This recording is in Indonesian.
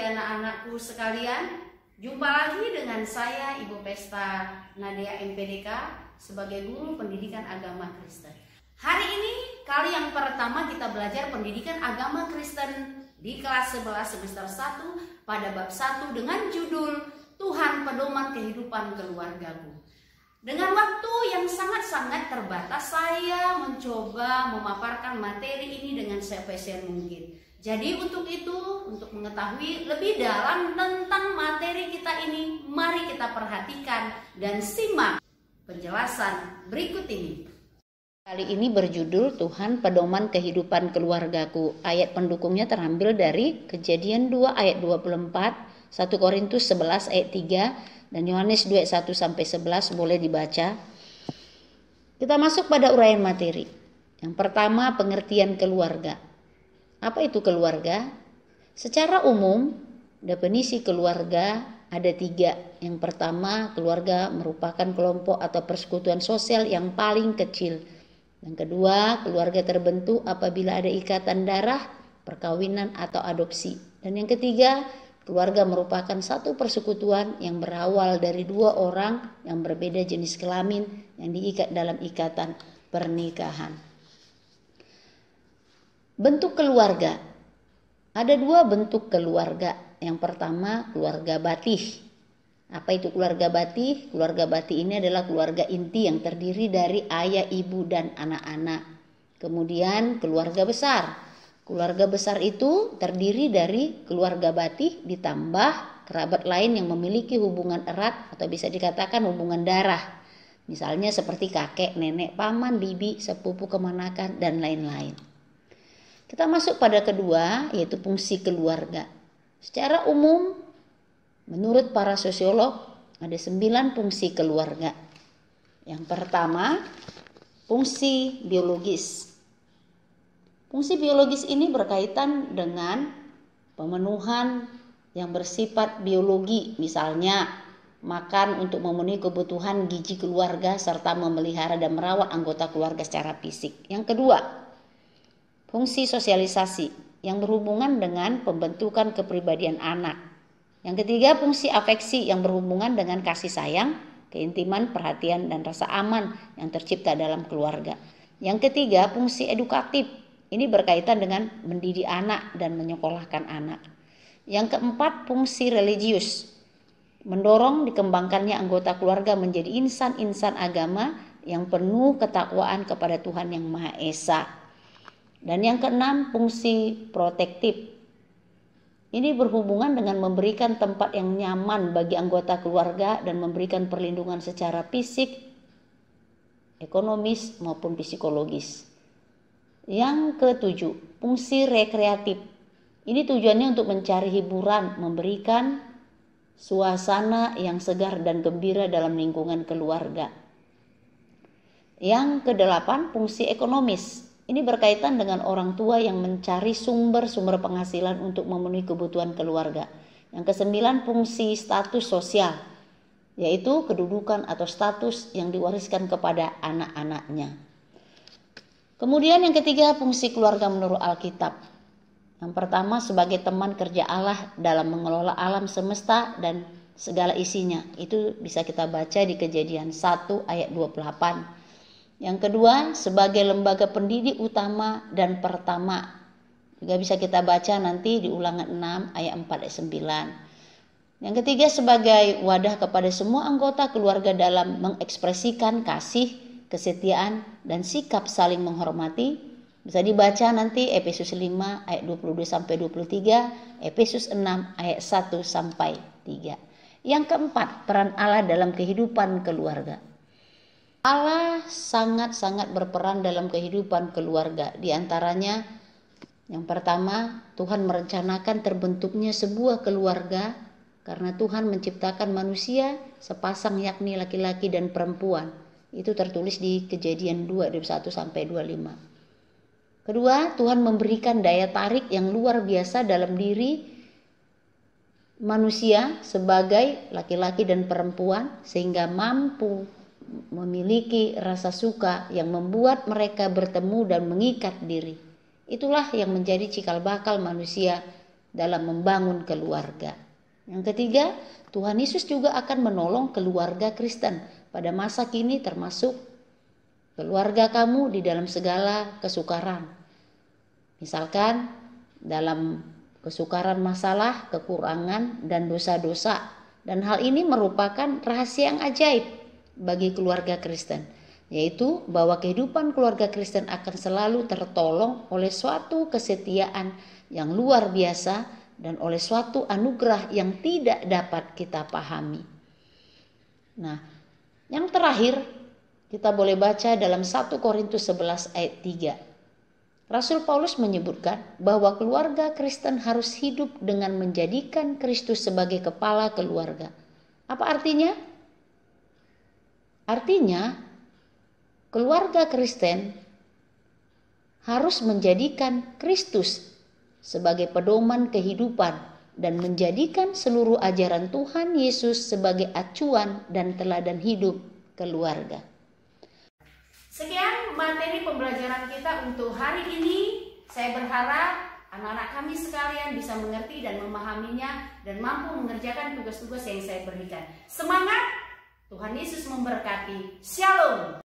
anak-anakku sekalian. Jumpa lagi dengan saya Ibu Pesta Nadia MPDK sebagai guru pendidikan agama Kristen. Hari ini kali yang pertama kita belajar pendidikan agama Kristen di kelas 11 semester 1 pada bab 1 dengan judul Tuhan Pedoman Kehidupan Keluargaku. Dengan waktu yang sangat-sangat terbatas, saya mencoba memaparkan materi ini dengan seefisien mungkin. Jadi untuk itu, untuk mengetahui lebih dalam tentang materi kita ini, mari kita perhatikan dan simak penjelasan berikut ini. Kali ini berjudul Tuhan Pedoman Kehidupan Keluargaku. Ayat pendukungnya terambil dari Kejadian 2 ayat 24, 1 Korintus 11 ayat 3, dan Yohanes 2 ayat 1 sampai 11 boleh dibaca. Kita masuk pada uraian materi. Yang pertama, pengertian keluarga. Apa itu keluarga? Secara umum, definisi keluarga ada 3. Yang pertama, keluarga merupakan kelompok atau persekutuan sosial yang paling kecil. Yang kedua, keluarga terbentuk apabila ada ikatan darah, perkawinan atau adopsi. Dan yang ketiga, keluarga merupakan satu persekutuan yang berawal dari 2 orang yang berbeda jenis kelamin yang diikat dalam ikatan pernikahan. Bentuk keluarga. Ada 2 bentuk keluarga. Yang pertama, keluarga batih. Apa itu keluarga batih? Keluarga batih ini adalah keluarga inti yang terdiri dari ayah, ibu, dan anak-anak. Kemudian keluarga besar. Keluarga besar itu terdiri dari keluarga batih ditambah kerabat lain yang memiliki hubungan erat atau bisa dikatakan hubungan darah. Misalnya seperti kakek, nenek, paman, bibi, sepupu kemanakan, dan lain-lain. Kita masuk pada kedua, yaitu fungsi keluarga. Secara umum, menurut para sosiolog, ada 9 fungsi keluarga. Yang pertama, fungsi biologis. Fungsi biologis ini berkaitan dengan pemenuhan yang bersifat biologi, misalnya makan untuk memenuhi kebutuhan gizi keluarga serta memelihara dan merawat anggota keluarga secara fisik. Yang kedua, fungsi sosialisasi yang berhubungan dengan pembentukan kepribadian anak. Yang ketiga, fungsi afeksi yang berhubungan dengan kasih sayang, keintiman, perhatian, dan rasa aman yang tercipta dalam keluarga. Yang ketiga, fungsi edukatif. Ini berkaitan dengan mendidik anak dan menyekolahkan anak. Yang keempat, fungsi religius. Mendorong dikembangkannya anggota keluarga menjadi insan-insan agama yang penuh ketakwaan kepada Tuhan Yang Maha Esa. Dan yang keenam, fungsi protektif. Ini berhubungan dengan memberikan tempat yang nyaman bagi anggota keluarga dan memberikan perlindungan secara fisik, ekonomis maupun psikologis. Yang ketujuh, fungsi rekreatif. Ini tujuannya untuk mencari hiburan, memberikan suasana yang segar dan gembira dalam lingkungan keluarga. Yang kedelapan, fungsi ekonomis. Ini berkaitan dengan orang tua yang mencari sumber-sumber penghasilan untuk memenuhi kebutuhan keluarga. Yang kesembilan, fungsi status sosial, yaitu kedudukan atau status yang diwariskan kepada anak-anaknya. Kemudian yang ketiga, fungsi keluarga menurut Alkitab. Yang pertama, sebagai teman kerja Allah dalam mengelola alam semesta dan segala isinya. Itu bisa kita baca di Kejadian 1 ayat 28. Yang kedua, sebagai lembaga pendidik utama dan pertama. Juga bisa kita baca nanti di Ulangan 6 ayat 4 ayat 9. Yang ketiga, sebagai wadah kepada semua anggota keluarga dalam mengekspresikan kasih, kesetiaan, dan sikap saling menghormati. Bisa dibaca nanti Efesus 5 ayat 22 sampai 23, Efesus 6 ayat 1 sampai 3. Yang keempat, peran Allah dalam kehidupan keluarga. Allah sangat-sangat berperan dalam kehidupan keluarga. Di antaranya, yang pertama, Tuhan merencanakan terbentuknya sebuah keluarga karena Tuhan menciptakan manusia sepasang, yakni laki-laki dan perempuan. Itu tertulis di Kejadian 2 ayat 1 sampai 25. Kedua, Tuhan memberikan daya tarik yang luar biasa dalam diri manusia sebagai laki-laki dan perempuan sehingga mampu memiliki rasa suka yang membuat mereka bertemu dan mengikat diri. Itulah yang menjadi cikal bakal manusia dalam membangun keluarga. Yang ketiga, Tuhan Yesus juga akan menolong keluarga Kristen pada masa kini, termasuk keluarga kamu di dalam segala kesukaran. Misalkan dalam kesukaran masalah, kekurangan, dan dosa-dosa. Dan hal ini merupakan rahasia yang ajaib bagi keluarga Kristen, yaitu bahwa kehidupan keluarga Kristen akan selalu tertolong oleh suatu kesetiaan yang luar biasa dan oleh suatu anugerah yang tidak dapat kita pahami. Nah, yang terakhir kita boleh baca dalam 1 Korintus 11 ayat 3. Rasul Paulus menyebutkan bahwa keluarga Kristen harus hidup dengan menjadikan Kristus sebagai kepala keluarga. Apa artinya? Artinya, keluarga Kristen harus menjadikan Kristus sebagai pedoman kehidupan dan menjadikan seluruh ajaran Tuhan Yesus sebagai acuan dan teladan hidup keluarga. Sekian materi pembelajaran kita untuk hari ini. Saya berharap anak-anak kami sekalian bisa mengerti dan memahaminya dan mampu mengerjakan tugas-tugas yang saya berikan. Semangat! Tuhan Yesus memberkati. Shalom!